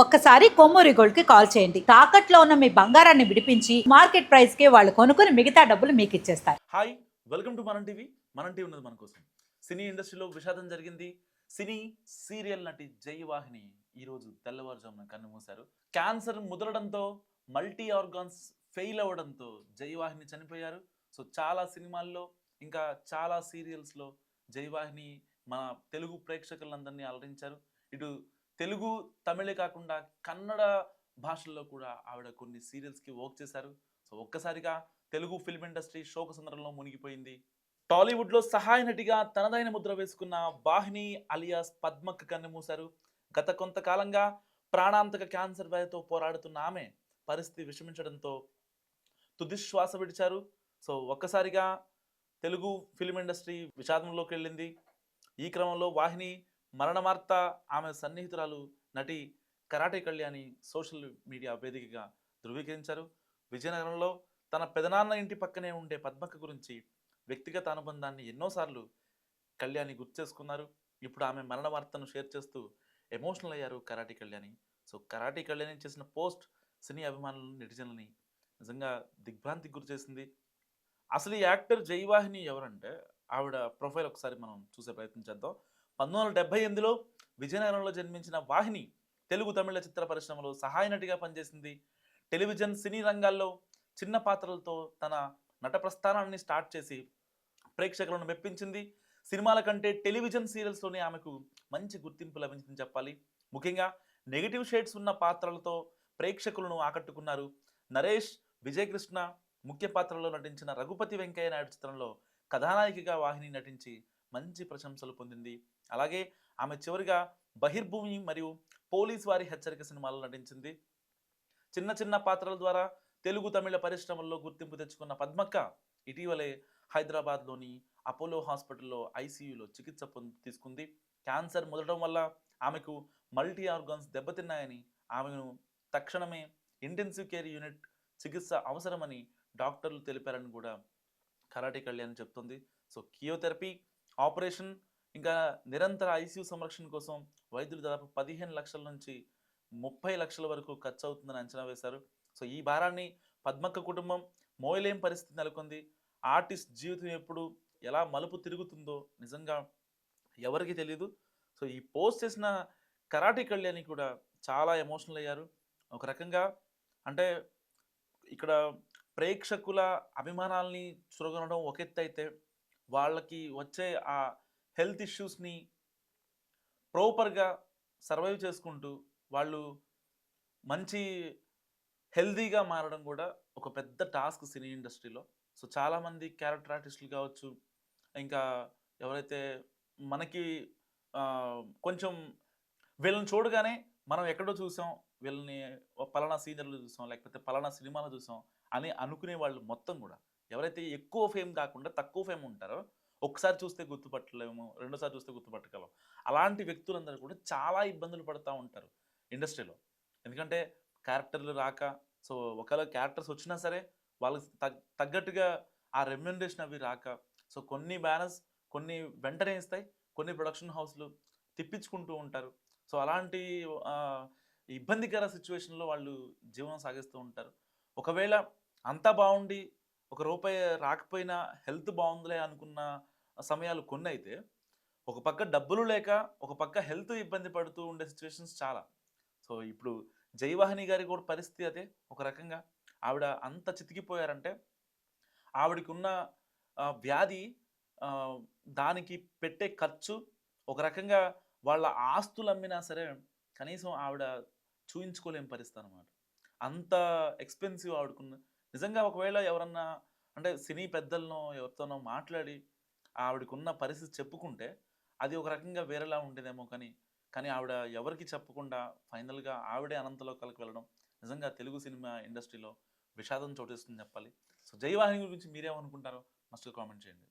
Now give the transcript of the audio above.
ఒక్కసారి కొమ్మూరి గోల్డ్ కి కాల్ చేయండి. తాకట్లో ఉన్న మీ బంగారాన్ని విడిపించి మార్కెట్ ప్రైస్ కి వాళ్ళు కొనుక్కుని మిగతా డబ్బులు మీకు ఇచ్చేస్తారు. హాయ్, వెల్కమ్ టు మనం టీవీ. మనం టీవీ ఉన్నది మన కోసం. సినీ ఇండస్ట్రీలో విషాదం జరిగింది. సినీ సీరియల్ నటి జయవాహిని ఈరోజు తెల్లవారుజామున కన్నుమూశారు. క్యాన్సర్ ముదరడంతో మల్టీ ఆర్గాన్స్ ఫెయిల్ అవ్వడంతో జయవాహిని చనిపోయారు. సో చాలా సినిమాల్లో ఇంకా చాలా సీరియల్స్లో జయవాహిని మన తెలుగు ప్రేక్షకులందరినీ అలరించారు. ఇటు తెలుగు తమిళే కాకుండా కన్నడ భాషల్లో కూడా ఆవిడ కొన్ని సీరియల్స్కి వర్క్ చేశారు. సో ఒక్కసారిగా తెలుగు ఫిల్మ్ ఇండస్ట్రీ శోకసంద్రంలో మునిగిపోయింది. టాలీవుడ్లో సహాయ నటిగా తనదైన ముద్ర వేసుకున్న వాహిని అలియాస్ పద్మక్క కన్నుమూశారు. గత కొంతకాలంగా ప్రాణాంతక క్యాన్సర్ వ్యాధితో పోరాడుతున్న ఆమె పరిస్థితి విషమించడంతో తుదిశ్వాస విడిచారు. సో ఒక్కసారిగా తెలుగు ఫిల్మ్ ఇండస్ట్రీ విషాదంలోకి వెళ్ళింది. ఈ క్రమంలో వాహిని మరణ వార్త ఆమె సన్నిహితురాలు నటి కరాటే కళ్యాణి సోషల్ మీడియా వేదికగా ధృవీకరించారు. విజయనగరంలో తన పెదనాన్న ఇంటి పక్కనే ఉండే పద్మక్క గురించి వ్యక్తిగత అనుబంధాన్ని ఎన్నోసార్లు కళ్యాణి గుర్తు చేసుకున్నారు. ఇప్పుడు ఆమె మరణ వార్తను షేర్ చేస్తూ ఎమోషనల్ అయ్యారు karate Kalyani. So karate Kalyani చేసిన పోస్ట్ సినీ అభిమానులను నెటిజన్లని నిజంగా దిగ్భ్రాంతికి గురి చేసింది. అసలు ఈ యాక్టర్ జయవాహిని ఎవరంటే ఆవిడ ప్రొఫైల్ ఒకసారి మనం చూసే ప్రయత్నం చేద్దాం. 1978లో విజయనగరంలో జన్మించిన వాహిని తెలుగు తమిళ చిత్ర పరిశ్రమలో సహాయ నటిగా పనిచేసింది. టెలివిజన్ సినీ రంగాల్లో చిన్న పాత్రలతో తన నట ప్రస్థానాన్ని స్టార్ట్ చేసి ప్రేక్షకులను మెప్పించింది. సినిమాల కంటే టెలివిజన్ సీరియల్స్లోనే ఆమెకు మంచి గుర్తింపు లభించిందని చెప్పాలి. ముఖ్యంగా నెగిటివ్ షేడ్స్ ఉన్న పాత్రలతో ప్రేక్షకులను ఆకట్టుకున్నారు. నరేష్, విజయకృష్ణ ముఖ్య పాత్రలో నటించిన రఘుపతి వెంకయ్య నాయుడు చిత్రంలో కథానాయికగా వాహిని నటించి మంచి ప్రశంసలు పొందింది. అలాగే ఆమె చివరిగా బహిర్భూమి మరియు పోలీస్ వారి హెచ్చరిక సినిమాలో నటించింది. చిన్న చిన్న పాత్రల ద్వారా తెలుగు తమిళ పరిశ్రమల్లో గుర్తింపు తెచ్చుకున్న పద్మక్క ఇటీవలే హైదరాబాద్లోని అపోలో హాస్పిటల్లో ఐసీయూలో చికిత్స తీసుకుంది. క్యాన్సర్ ముదరడం వల్ల ఆమెకు మల్టీ ఆర్గాన్స్ దెబ్బతిన్నాయని, ఆమెను తక్షణమే ఇంటెన్సివ్ కేర్ యూనిట్ చికిత్స అవసరమని డాక్టర్లు తెలిపారని కూడా కరాటే కళ్యాణ్ చెప్తుంది. సో కియోథెరపీ, ఆపరేషన్ ఇంకా నిరంతర ఐసీయూ సంరక్షణ కోసం వైద్యులు దాదాపు 15 లక్షల నుంచి 30 లక్షల వరకు ఖర్చు అవుతుందని అంచనా వేశారు. సో ఈ భారాన్ని పద్మక్క కుటుంబం మోయలేం పరిస్థితి నెలకొంది. ఆర్టిస్ట్ జీవితం ఎప్పుడు ఎలా మలుపు తిరుగుతుందో నిజంగా ఎవరికి తెలియదు. సో ఈ పోస్ట్ చేసిన కరాటే కళ్యాణి కూడా చాలా ఎమోషనల్ అయ్యారు. ఒక రకంగా అంటే ఇక్కడ ప్రేక్షకుల అభిమానాల్ని చురగొనడం ఒక ఎత్తు అయితే, వాళ్ళకి వచ్చే ఆ హెల్త్ ఇష్యూస్ని ప్రాపర్గా సర్వైవ్ చేసుకుంటూ వాళ్ళు మంచి హెల్దీగా మారడం కూడా ఒక పెద్ద టాస్క్ సినీ ఇండస్ట్రీలో. సో చాలామంది క్యారెక్టర్ ఆర్టిస్టులు కావచ్చు, ఇంకా ఎవరైతే మనకి కొంచెం వీళ్ళని చూడగానే మనం ఎక్కడో చూసాం, వీళ్ళని పలానా సీనియర్లు చూసాం, లేకపోతే పలానా సినిమాలో చూసాం అని అనుకునే వాళ్ళు మొత్తం కూడా ఎవరైతే ఎక్కువ ఫేమ్ కాకుండా తక్కువ ఫేమ్ ఉంటారో, ఒకసారి చూస్తే గుర్తుపట్టలేము, రెండోసారి చూస్తే గుర్తుపట్టగలం. అలాంటి వ్యక్తులందరూ కూడా చాలా ఇబ్బందులు పడుతూ ఉంటారు ఇండస్ట్రీలో. ఎందుకంటే క్యారెక్టర్లు రాక, సో ఒకవేళ క్యారెక్టర్స్ వచ్చినా సరే వాళ్ళకి తగ్గట్టుగా ఆ రెమ్యునరేషన్ అవి రాక, సో కొన్ని బ్యానర్స్ కొన్ని వెంటనే ఇస్తాయి, కొన్ని ప్రొడక్షన్ హౌస్లు తిప్పించుకుంటూ ఉంటారు. సో అలాంటి ఇబ్బందికర సిచ్యువేషన్లో వాళ్ళు జీవనం సాగిస్తూ ఉంటారు. ఒకవేళ అంతా బాగుండి ఒక రూపాయి రాకపోయినా హెల్త్ బాగుందిలే అనుకున్న సమయాలు కొన్ని అయితే, ఒక పక్క డబ్బులు లేక ఒక పక్క హెల్త్ ఇబ్బంది పడుతూ ఉండే సిచ్యువేషన్స్ చాలా. సో ఇప్పుడు జయవాహిని గారి కూడా పరిస్థితి అదే. ఒక రకంగా ఆవిడ అంత చితికిపోయారంటే ఆవిడకి ఉన్న వ్యాధి, దానికి పెట్టే ఖర్చు, ఒక రకంగా వాళ్ళ ఆస్తులు అమ్మినా సరే కనీసం ఆవిడ చూయించుకోలేని పరిస్థితి అనమాట. అంత ఎక్స్పెన్సివ్ ఆవిడకున్న. నిజంగా ఒకవేళ ఎవరన్నా అంటే సినీ పెద్దలను ఎవరితోనో మాట్లాడి ఆవిడకున్న పరిస్థితి చెప్పుకుంటే అది ఒక రకంగా వేరేలా ఉండేదేమో. కానీ ఆవిడ ఎవరికి చెప్పకుండా ఫైనల్గా ఆవిడే అనంతలోకాలకు వెళ్ళడం నిజంగా తెలుగు సినిమా ఇండస్ట్రీలో విషాదం చోటేస్తుందని చెప్పాలి. సో జయవాహిని గురించి మీరేమనుకుంటారో మస్ట్ కామెంట్ చేయండి.